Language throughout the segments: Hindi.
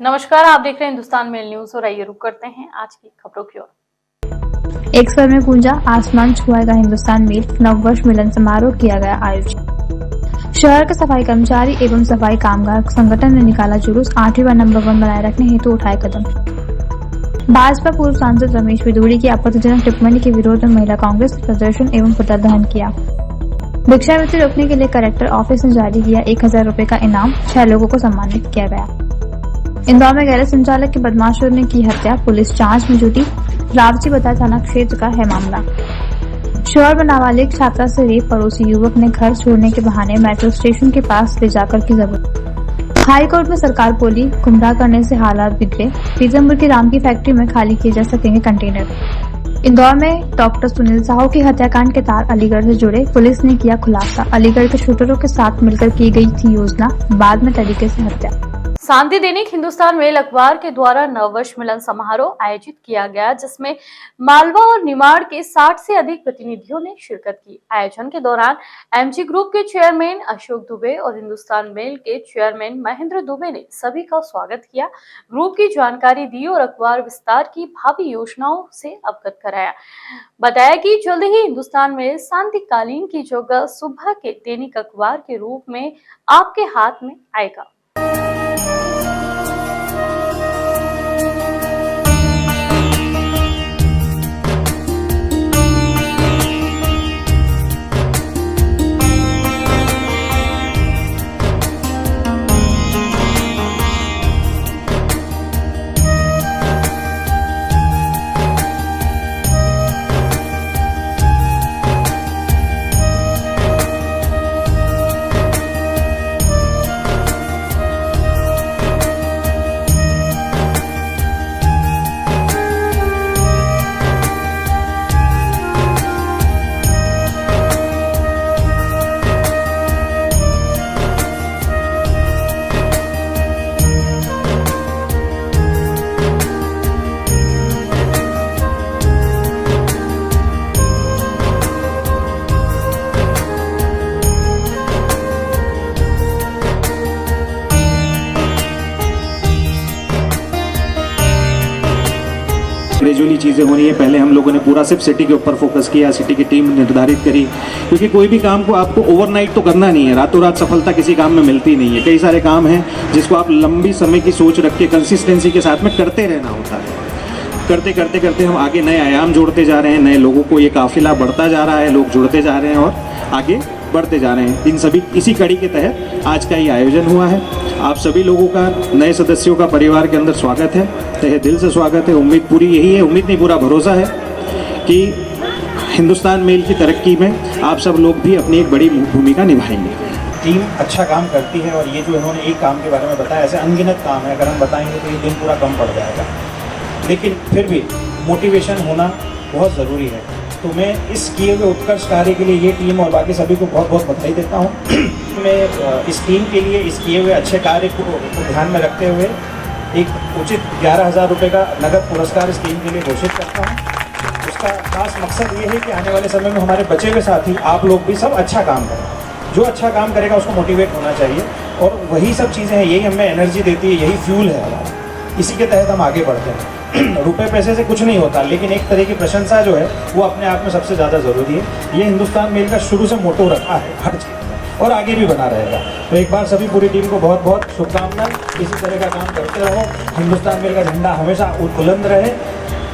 नमस्कार, आप देख रहे हैं हिंदुस्तान मेल न्यूज और आइए रुक करते हैं आज की खबरों की ओर। एक स्वर में गूंजा आसमान छुआएगा हिंदुस्तान मेल नववर्ष मिलन समारोह किया गया आयोजित। शहर के सफाई कर्मचारी एवं सफाई कामगार संगठन ने निकाला जुलूस, 8वीं बार नंबर 1 बनाए रखने हेतु उठाए कदम। भाजपा पूर्व सांसद रमेश बिधूड़ी की आपत्तिजनक टिप्पणी के विरोध में महिला कांग्रेस ने प्रदर्शन एवं प्रदर्शन किया। भिक्षावृत्ति रोकने के लिए कलेक्टर ऑफिस ने जारी किया 1000 रूपए का इनाम, 6 लोगों को सम्मानित किया गया। इंदौर में गैरेज संचालक के बदमाशों ने की हत्या, पुलिस जांच में जुटी। रावची बताया थाना क्षेत्र का है मामला। शहर में नाबालिग छात्रा से रेप, पड़ोसी युवक ने घर छोड़ने के बहाने मेट्रो स्टेशन के पास ले जाकर की जबरदस्ती। हाईकोर्ट में सरकार बोली, गुमराह करने से हालात बिगड़े। पीतमपुर की राम की फैक्ट्री में खाली किए जा सकेंगे कंटेनर। इंदौर में डॉक्टर सुनील साहू की हत्याकांड के तार अलीगढ़ से जुड़े, पुलिस ने किया खुलासा। अलीगढ़ के शूटरों के साथ मिलकर की गई थी योजना, बाद में तरीके से हत्या। शांति दैनिक हिंदुस्तान मेल अखबार के द्वारा नववर्ष मिलन समारोह आयोजित किया गया, जिसमें मालवा और निमाड़ के 60 से अधिक प्रतिनिधियों ने शिरकत की। आयोजन के दौरान एमजी ग्रुप के चेयरमैन अशोक दुबे और हिंदुस्तान मेल के चेयरमैन महेंद्र दुबे ने सभी का स्वागत किया, ग्रुप की जानकारी दी और अखबार विस्तार की भावी योजनाओं से अवगत कराया। बताया कि जल्द ही हिंदुस्तान मेल शांतिकालीन की जगह सुबह के दैनिक अखबार के रूप में आपके हाथ में आएगा। ग्रेजुअली चीज़ें हो रही है। पहले हम लोगों ने पूरा सिर्फ सिटी के ऊपर फोकस किया, सिटी की टीम निर्धारित करी, क्योंकि कोई भी काम को आपको ओवरनाइट तो करना नहीं है, रातों रात सफलता किसी काम में मिलती नहीं है। कई सारे काम हैं जिसको आप लंबी समय की सोच रख के कंसिस्टेंसी के साथ में करते रहना होता है। करते करते करते हम आगे नए आयाम जोड़ते जा रहे हैं, नए लोगों को ये काफिला बढ़ता जा रहा है, लोग जुड़ते जा रहे हैं और आगे बढ़ते जा रहे हैं। इन सभी इसी कड़ी के तहत आज का ये आयोजन हुआ है। आप सभी लोगों का, नए सदस्यों का परिवार के अंदर स्वागत है, तहे दिल से स्वागत है। उम्मीद पूरी यही है, उम्मीद नहीं पूरा भरोसा है कि हिंदुस्तान मेल की तरक्की में आप सब लोग भी अपनी एक बड़ी भूमिका निभाएंगे। टीम अच्छा काम करती है और ये जो इन्होंने एक काम के बारे में बताया, ऐसे अनगिनत काम है, अगर हम बताएंगे तो ये दिन पूरा कम पड़ जाएगा, लेकिन फिर भी मोटिवेशन होना बहुत ज़रूरी है। तो मैं इस किए हुए उत्कर्ष कार्य के लिए ये टीम और बाकी सभी को बहुत बहुत बधाई देता हूँ। मैं इस टीम के लिए इस किए हुए अच्छे कार्य को ध्यान में रखते हुए एक उचित 11,000 रुपये का नगद पुरस्कार इस टीम के लिए घोषित करता हूँ। उसका खास मकसद ये है कि आने वाले समय में हमारे बचे हुए साथी, आप लोग भी सब अच्छा काम करें। जो अच्छा काम करेगा उसको मोटिवेट होना चाहिए और वही सब चीज़ें हैं, यही हमें एनर्जी देती है, यही फ्यूल है हमारा। इसी के तहत हम आगे बढ़ते हैं। रुपए पैसे से कुछ नहीं होता, लेकिन एक तरह की प्रशंसा जो है वो अपने आप में सबसे ज़्यादा ज़रूरी है। ये हिंदुस्तान मेल का शुरू से मोटो रखा है हर चीज़ में और आगे भी बना रहेगा। तो एक बार सभी पूरी टीम को बहुत बहुत शुभकामनाएं। इसी तरह का काम करते रहो, हिंदुस्तान मेल का झंडा हमेशा बुलंद रहे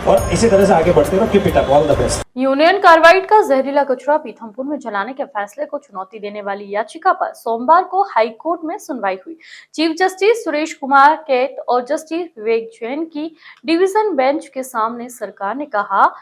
और इसी तरह से आगे बढ़ते रहो। Keep it up, all the best. Union carbide का जहरीला कचरा पीथमपुर में जलाने के फैसले को चुनौती देने वाली याचिका पर सोमवार को हाई कोर्ट में सुनवाई हुई। चीफ जस्टिस सुरेश कुमार कैत और जस्टिस विवेक जैन की डिवीजन बेंच के सामने सरकार ने कहा,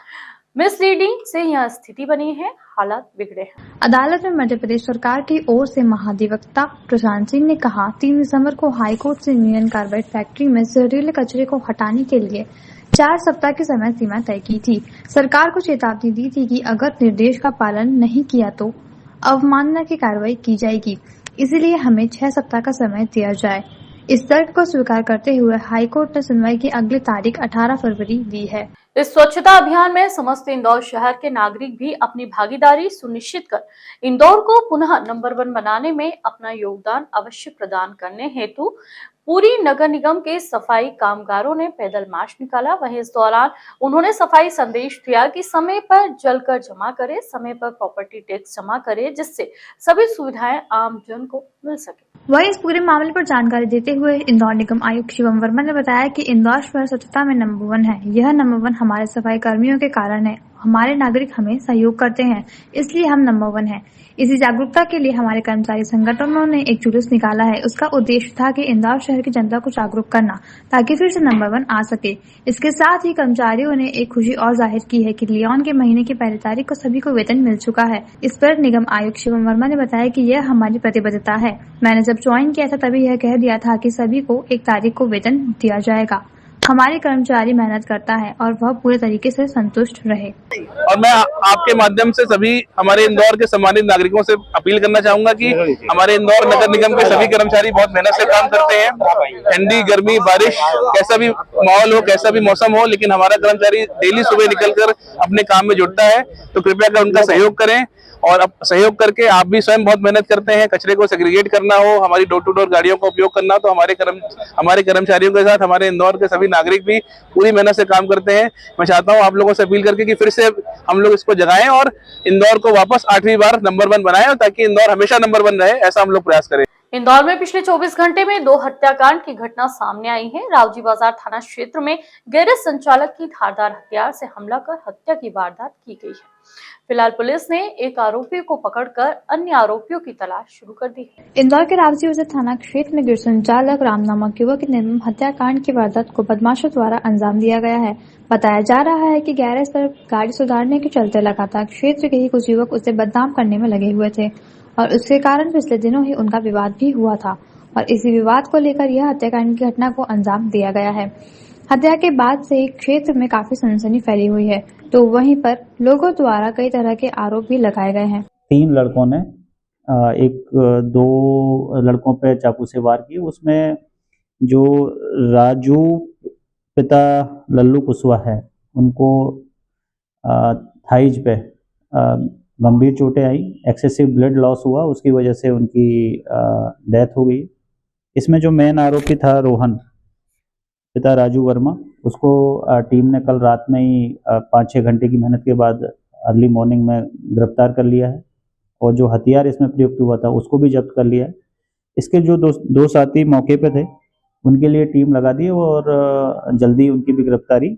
मिसलीडिंग से यह स्थिति बनी है, हालात बिगड़े हैं। अदालत में मध्य प्रदेश सरकार की ओर से महाधिवक्ता प्रशांत सिंह ने कहा, 3 दिसंबर को हाईकोर्ट से यूनियन कार्बाइड फैक्ट्री में जहरीले कचरे को हटाने के लिए 4 सप्ताह की समय सीमा तय की थी। सरकार को चेतावनी दी थी कि अगर निर्देश का पालन नहीं किया तो अवमानना की कार्रवाई की जाएगी, इसलिए हमें 6 सप्ताह का समय दिया जाए। इस तर्क को स्वीकार करते हुए हाईकोर्ट ने सुनवाई की अगली तारीख 18 फरवरी दी है। इस स्वच्छता अभियान में समस्त इंदौर शहर के नागरिक भी अपनी भागीदारी सुनिश्चित कर इंदौर को पुनः नंबर 1 बनाने में अपना योगदान अवश्य प्रदान करने हेतु पूरी नगर निगम के सफाई कामगारों ने पैदल मार्च निकाला। वहीं इस दौरान उन्होंने सफाई संदेश दिया कि समय पर जलकर जमा करे, समय पर प्रॉपर्टी टैक्स जमा करे, जिससे सभी सुविधाएं आम जन को मिल सके। वहीं इस पूरे मामले पर जानकारी देते हुए इंदौर निगम आयुक्त शिवम वर्मा ने बताया कि इंदौर शहर स्वच्छता में नंबर 1 है। यह नंबर 1 हमारे सफाई कर्मियों के कारण है। हमारे नागरिक हमें सहयोग करते हैं, इसलिए हम नंबर 1 हैं। इसी जागरूकता के लिए हमारे कर्मचारी संगठनों ने एक जुलूस निकाला है। उसका उद्देश्य था कि इंदौर शहर की जनता को जागरूक करना, ताकि फिर से नंबर 1 आ सके। इसके साथ ही कर्मचारियों ने एक खुशी और जाहिर की है कि लियोन के महीने की 1 तारीख को सभी को वेतन मिल चुका है। इस पर निगम आयुक्त शिवम वर्मा ने बताया कि यह हमारी प्रतिबद्धता है। मैंने जब ज्वाइन किया था तभी यह कह दिया था कि सभी को 1 तारीख को वेतन दिया जाएगा। हमारे कर्मचारी मेहनत करता है और वह पूरे तरीके से संतुष्ट रहे। और मैं आपके माध्यम से सभी हमारे इंदौर के सम्मानित नागरिकों से अपील करना चाहूंगा कि हमारे इंदौर नगर निगम के सभी कर्मचारी बहुत मेहनत से काम करते हैं। ठंडी, गर्मी, बारिश, कैसा भी माहौल हो, कैसा भी मौसम हो, लेकिन हमारा कर्मचारी डेली सुबह निकलकर अपने काम में जुटता है। तो कृपया कर उनका सहयोग करें और अब सहयोग करके आप भी स्वयं बहुत मेहनत करते हैं। कचरे को सेग्रीगेट करना हो, हमारी डोर टू डोर गाड़ियों का उपयोग करना, तो हमारे कर्मचारियों के साथ हमारे इंदौर के सभी नागरिक भी पूरी मेहनत से काम करते हैं। मैं चाहता हूं आप लोगों से अपील करके कि फिर से हम लोग इसको जगाएं और इंदौर को वापस 8वीं बार नंबर 1 बनाएं, ताकि इंदौर हमेशा नंबर 1 रहे, ऐसा हम लोग प्रयास करें। इंदौर में पिछले 24 घंटे में 2 हत्याकांड की घटना सामने आई है। रावजी बाजार थाना क्षेत्र में गैरेज संचालक की धारदार हथियार से हमला कर हत्या की वारदात की गई है। फिलहाल पुलिस ने एक आरोपी को पकड़कर अन्य आरोपियों की तलाश शुरू कर दी है। इंदौर के रावजी बाजार थाना क्षेत्र में गैरेज संचालक राम नामक युवक की निर्मम हत्याकांड की वारदात को बदमाशों द्वारा अंजाम दिया गया है। बताया जा रहा है कि गैरेज पर गाड़ी सुधारने के चलते लगातार क्षेत्र के ही कुछ युवक उसे बदनाम करने में लगे हुए थे और उसके कारण पिछले दिनों ही उनका विवाद भी हुआ था और इसी विवाद को लेकर यह हत्याकांड की घटना को अंजाम दिया गया है। हत्या के बाद से ही क्षेत्र में काफी सनसनी फैली हुई है, तो वहीं पर लोगों द्वारा कई तरह के आरोप भी लगाए गए हैं। 3 लड़कों ने 2 लड़कों पे चाकू से वार किए। उसमें जो राजू पिता लल्लू कुशवाहा है, उनको थाइज पे गंभीर चोटें आई, एक्सेसिव ब्लड लॉस हुआ, उसकी वजह से उनकी डेथ हो गई। इसमें जो मेन आरोपी था रोहन पिता राजू वर्मा, उसको टीम ने कल रात में ही 5-6 घंटे की मेहनत के बाद अर्ली मॉर्निंग में गिरफ्तार कर लिया है और जो हथियार इसमें प्रयुक्त हुआ था उसको भी जब्त कर लिया है। इसके जो दो साथी मौके पे थे उनके लिए टीम लगा दी और जल्दी उनकी भी गिरफ्तारी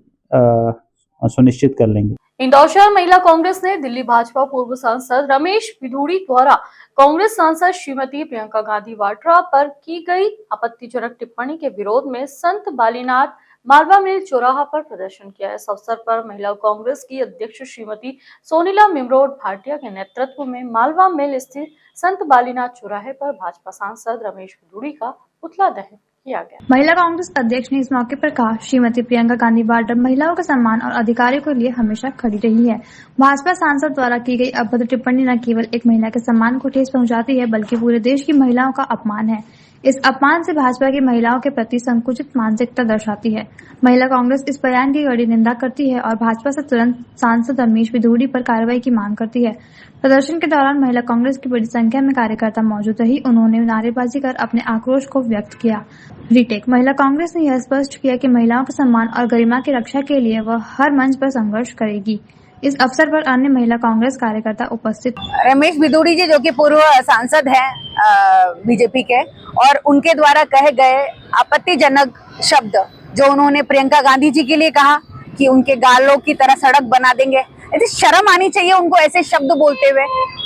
सुनिश्चित कर लेंगे। इंदौर शहर महिला कांग्रेस ने दिल्ली भाजपा पूर्व सांसद रमेश बिधूड़ी द्वारा कांग्रेस सांसद श्रीमती प्रियंका गांधी वाड्रा पर की गई आपत्तिजनक टिप्पणी के विरोध में संत बालीनाथ मालवा मिल चौराहा पर प्रदर्शन किया। इस अवसर पर महिला कांग्रेस की अध्यक्ष श्रीमती सोनीला मिमरोड भाटिया के नेतृत्व में मालवा मिल स्थित संत बालीनाथ चौराहे पर भाजपा सांसद रमेश बिधूड़ी का पुतला दहन किया गया। महिला कांग्रेस अध्यक्ष ने इस मौके पर कहा, श्रीमती प्रियंका गांधी वाड्रा महिलाओं के सम्मान और अधिकारों के लिए हमेशा खड़ी रही है। भाजपा सांसद द्वारा की गई अभद्र टिप्पणी न केवल एक महिला के सम्मान को ठेस पहुंचाती है, बल्कि पूरे देश की महिलाओं का अपमान है। इस अपमान से भाजपा की महिलाओं के प्रति संकुचित मानसिकता दर्शाती है। महिला कांग्रेस इस बयान की कड़ी निंदा करती है और भाजपा से तुरंत सांसद रमेश बिधूड़ी पर कार्रवाई की मांग करती है। प्रदर्शन के दौरान महिला कांग्रेस की बड़ी संख्या में कार्यकर्ता मौजूद रही। उन्होंने नारेबाजी कर अपने आक्रोश को व्यक्त किया। रीटेक महिला कांग्रेस ने यह स्पष्ट किया कि महिलाओं के सम्मान और गरिमा की रक्षा के लिए वह हर मंच पर संघर्ष करेगी। इस अवसर पर अन्य महिला कांग्रेस कार्यकर्ता उपस्थित। रमेश बिधूड़ी जी, जो कि पूर्व सांसद हैं बीजेपी के, और उनके द्वारा कहे गए आपत्तिजनक शब्द जो उन्होंने प्रियंका गांधी जी के लिए कहा कि उनके गालों की तरह सड़क बना देंगे, ऐसे शर्म आनी चाहिए उनको ऐसे शब्द बोलते हुए।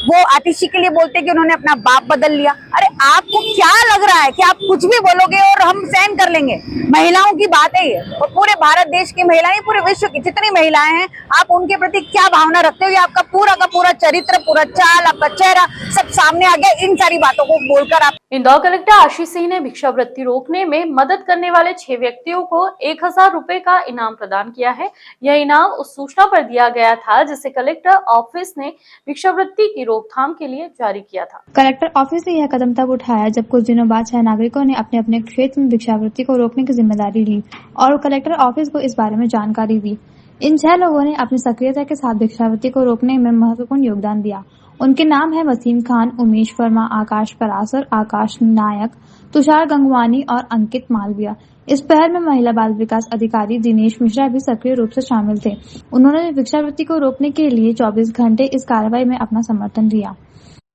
वो आतिशी के लिए बोलते कि उन्होंने अपना बाप बदल लिया। अरे आपको क्या लग रहा है कि आप कुछ भी बोलोगे और हम सहन कर लेंगे? महिलाओं की बात है ये, और पूरे भारत देश की महिलाएं, पूरे विश्व की जितनी महिलाएं हैं, आप उनके प्रति क्या भावना रखते हो? ये आपका पूरा का पूरा चरित्र, पूरा चाल, आपका चेहरा सब सामने आ गया इन सारी बातों को बोलकर। आप इंदौर कलेक्टर आशीष सिंह ने भिक्षावृत्ति रोकने में मदद करने वाले 6 व्यक्तियों को 1000 रुपए का इनाम प्रदान किया है। यह इनाम उस सूचना पर दिया गया था जिसे कलेक्टर ऑफिस ने भिक्षावृत्ति की रोकथाम के लिए जारी किया था। कलेक्टर ऑफिस ने यह कदम तब उठाया जब कुछ दिनों बाद 6 नागरिकों ने अपने अपने क्षेत्र में भिक्षावृत्ति को रोकने की जिम्मेदारी ली और कलेक्टर ऑफिस को इस बारे में जानकारी दी। इन 6 लोगों ने अपनी सक्रियता के साथ भिक्षावृत्ति को रोकने में महत्वपूर्ण योगदान दिया। उनके नाम है वसीम खान, उमेश वर्मा, आकाश परासर, आकाश नायक, तुषार गंगवानी और अंकित मालविया। इस पहल में महिला बाल विकास अधिकारी दिनेश मिश्रा भी सक्रिय रूप से शामिल थे। उन्होंने भिक्षावृत्ति को रोकने के लिए 24 घंटे इस कार्रवाई में अपना समर्थन दिया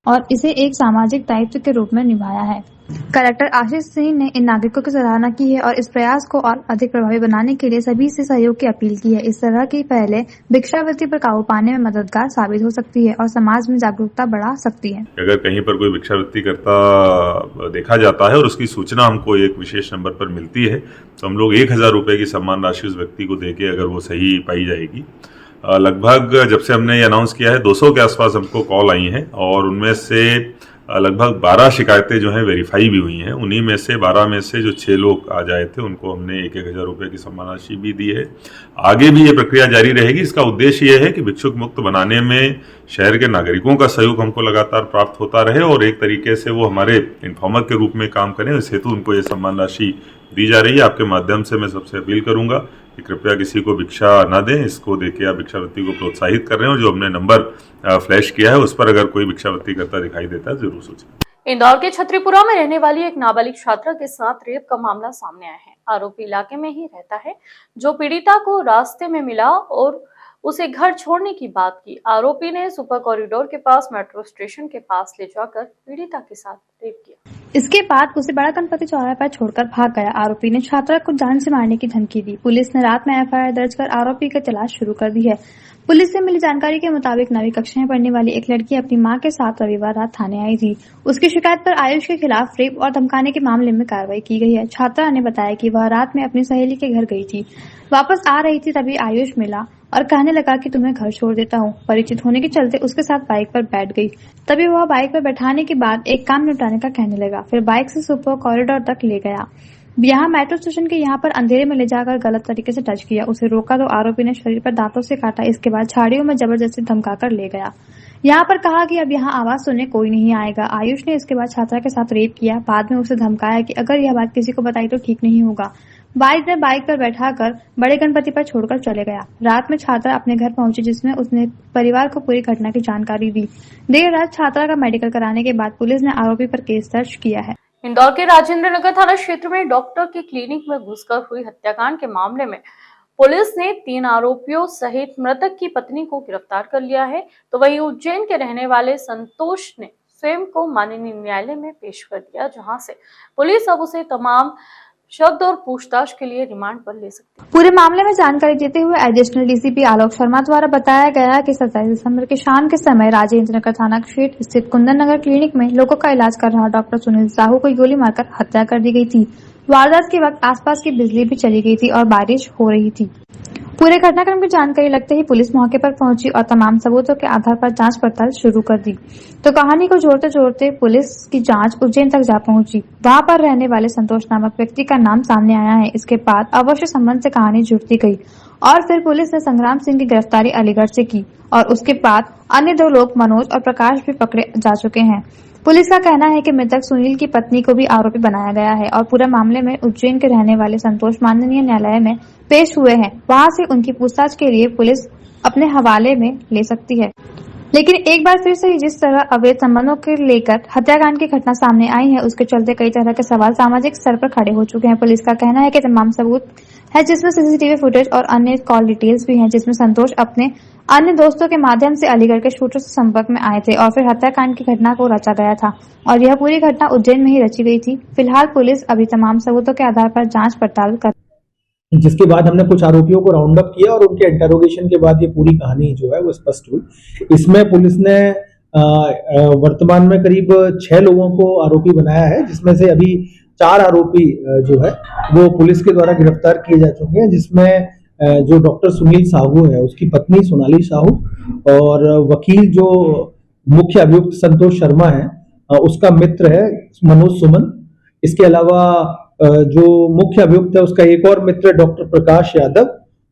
और इसे एक सामाजिक दायित्व के रूप में निभाया है। कलेक्टर आशीष सिंह ने इन नागरिकों की सराहना की है और इस प्रयास को और अधिक प्रभावी बनाने के लिए सभी से सहयोग की अपील की है। इस तरह की पहले भिक्षावृत्ति पर काबू पाने में मददगार साबित हो सकती है और समाज में जागरूकता बढ़ा सकती है। अगर कहीं पर कोई भिक्षावृत्ति करता देखा जाता है और उसकी सूचना हमको एक विशेष नंबर पर मिलती है तो हम लोग 1000 रुपए की सम्मान राशि उस व्यक्ति को देके अगर वो सही पाई जाएगी। लगभग जब से हमने ये अनाउंस किया है 200 के आसपास हमको कॉल आई हैं और उनमें से लगभग 12 शिकायतें जो हैं वेरीफाई भी हुई हैं। उन्हीं में से 12 में से जो 6 लोग आ जाए थे उनको हमने 1000 रुपए की सम्मान राशि भी दी है। आगे भी ये प्रक्रिया जारी रहेगी। इसका उद्देश्य ये है कि भिक्षुक मुक्त बनाने में शहर के नागरिकों का सहयोग हमको लगातार प्राप्त होता रहे और एक तरीके से वो हमारे इन्फॉर्मर के रूप में काम करें। इस हेतु उनको ये सम्मान राशि दी जा रही है। आपके माध्यम से मैं सबसे अपील करूंगा कि कृपया किसी को भिक्षा न दें। इसको देके आप भिक्षावृत्ति को प्रोत्साहित कर रहे हैं और जो हमने नंबर फ्लैश किया है उस पर अगर कोई भिक्षावृत्ति करता दिखाई देता है जरूर सूचना। इंदौर के छतरीपुरा में रहने वाली एक नाबालिग छात्रा के साथ रेप का मामला सामने आया है। आरोपी इलाके में ही रहता है जो पीड़िता को रास्ते में मिला और उसे घर छोड़ने की बात की। आरोपी ने सुपर कॉरिडोर के पास मेट्रो स्टेशन के पास ले जाकर पीड़िता के साथ रेप किया। इसके बाद उसे बड़ा गणपति चौराहे पर छोड़कर भाग गया। आरोपी ने छात्रा को जान से मारने की धमकी दी। पुलिस ने रात में एफआईआर दर्ज कर आरोपी की तलाश शुरू कर दी है। पुलिस से मिली जानकारी के मुताबिक 9वीं कक्षा में पढ़ने वाली एक लड़की अपनी मां के साथ रविवार रात थाने आई थी। उसकी शिकायत पर आयुष के खिलाफ रेप और धमकाने के मामले में कार्रवाई की गई है। छात्रा ने बताया कि वह रात में अपनी सहेली के घर गई थी। वापस आ रही थी तभी आयुष मिला और कहने लगा कि तुम्हें घर छोड़ देता हूँ। परिचित होने के चलते उसके साथ बाइक पर बैठ गई। तभी वह बाइक पर बैठाने के बाद एक काम निपटाने का कहने लगा। फिर बाइक से सुपर कॉरिडोर तक ले गया। यहाँ मेट्रो स्टेशन के यहाँ पर अंधेरे में ले जाकर गलत तरीके से टच किया। उसे रोका तो आरोपी ने शरीर पर दांतों से काटा। इसके बाद झाड़ियों में जबरदस्ती धमकाकर ले गया। यहाँ पर कहा कि अब यहाँ आवाज सुनने कोई नहीं आएगा। आयुष ने इसके बाद छात्रा के साथ रेप किया। बाद में उसे धमकाया कि अगर यह बात किसी को बताई तो ठीक नहीं होगा। ने बाइक पर बैठाकर बड़े गणपति पर छोड़कर चले गया। रात में छात्रा अपने घर पहुंची जिसमें उसने परिवार को पूरी घटना की जानकारी दी। देर रात छात्रा का मेडिकल कराने के बाद पुलिस ने आरोपी पर केस दर्ज किया है। इंदौर के राजेंद्र नगर थाना क्षेत्र में डॉक्टर की क्लिनिक में घुसकर हुई हत्याकांड के मामले में पुलिस ने 3 आरोपियों सहित मृतक की पत्नी को गिरफ्तार कर लिया है। तो वहीं उज्जैन के रहने वाले संतोष ने स्वयं को माननीय न्यायालय में पेश कर दिया, जहां से पुलिस अब उसे तमाम शब्द और पूछताछ के लिए रिमांड पर ले सकती है। पूरे मामले में जानकारी देते हुए एडिशनल डीसीपी आलोक शर्मा द्वारा बताया गया कि 27 दिसंबर की शाम के समय राजेंद्र नगर थाना क्षेत्र स्थित कुंदन नगर क्लिनिक में लोगों का इलाज कर रहा डॉक्टर सुनील साहू को गोली मारकर हत्या कर दी गई थी। वारदात के वक्त आसपास की बिजली भी चली गई थी और बारिश हो रही थी। पूरे घटनाक्रम की जानकारी लगते ही पुलिस मौके पर पहुंची और तमाम सबूतों के आधार पर जांच पड़ताल शुरू कर दी। तो कहानी को जोड़ते जोड़ते पुलिस की जांच उज्जैन तक जा पहुंची। वहां पर रहने वाले संतोष नामक व्यक्ति का नाम सामने आया है। इसके बाद अवश्य संबंध से कहानी जुड़ती गई और फिर पुलिस ने संग्राम सिंह की गिरफ्तारी अलीगढ़ से की और उसके बाद अन्य 2 लोग मनोज और प्रकाश भी पकड़े जा चुके हैं। पुलिस का कहना है कि मृतक सुनील की पत्नी को भी आरोपी बनाया गया है और पूरे मामले में उज्जैन के रहने वाले संतोष माननीय न्यायालय में पेश हुए हैं। वहां से उनकी पूछताछ के लिए पुलिस अपने हवाले में ले सकती है। लेकिन एक बार फिर से जिस तरह अवैध संबंधों के लेकर हत्याकांड की घटना सामने आई है उसके चलते कई तरह के सवाल सामाजिक स्तर पर खड़े हो चुके हैं। पुलिस का कहना है कि तमाम सबूत है जिसमें सीसीटीवी फुटेज और अन्य कॉल डिटेल्स भी हैं, जिसमें संतोष अपने अन्य दोस्तों के माध्यम से अलीगढ़ के शूटर से संपर्क में आए थे और फिर हत्याकांड की घटना को रचा गया था और यह पूरी घटना उज्जैन में ही रची गई थी। फिलहाल पुलिस अभी तमाम सबूतों के आधार पर जांच पड़ताल कर, जिसके बाद हमने कुछ आरोपियों को राउंड अप किया और उनके इंटरोगेशन के बाद ये पूरी कहानी जो है वो स्पष्ट हुई। इसमें पुलिस ने वर्तमान में करीब 6 लोगों को आरोपी बनाया है, जिसमें से अभी 4 आरोपी जो है वो पुलिस के द्वारा गिरफ्तार किए जा चुके हैं, जिसमें जो डॉक्टर सुनील साहू है उसकी पत्नी सोनाली साहू और वकील जो मुख्य अभियुक्त संतोष शर्मा है उसका मित्र है मनोज सुमन। इसके अलावा जो मुख्य अभियुक्त है उसका एक और मित्र डॉक्टर प्रकाश यादव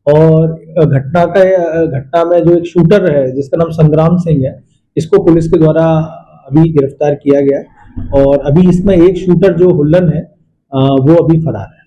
और घटना में जो एक शूटर है जिसका नाम संग्राम सिंह है, इसको पुलिस के द्वारा अभी गिरफ्तार किया गया है और अभी इसमें एक शूटर जो हुल्लन है वो अभी फरार है।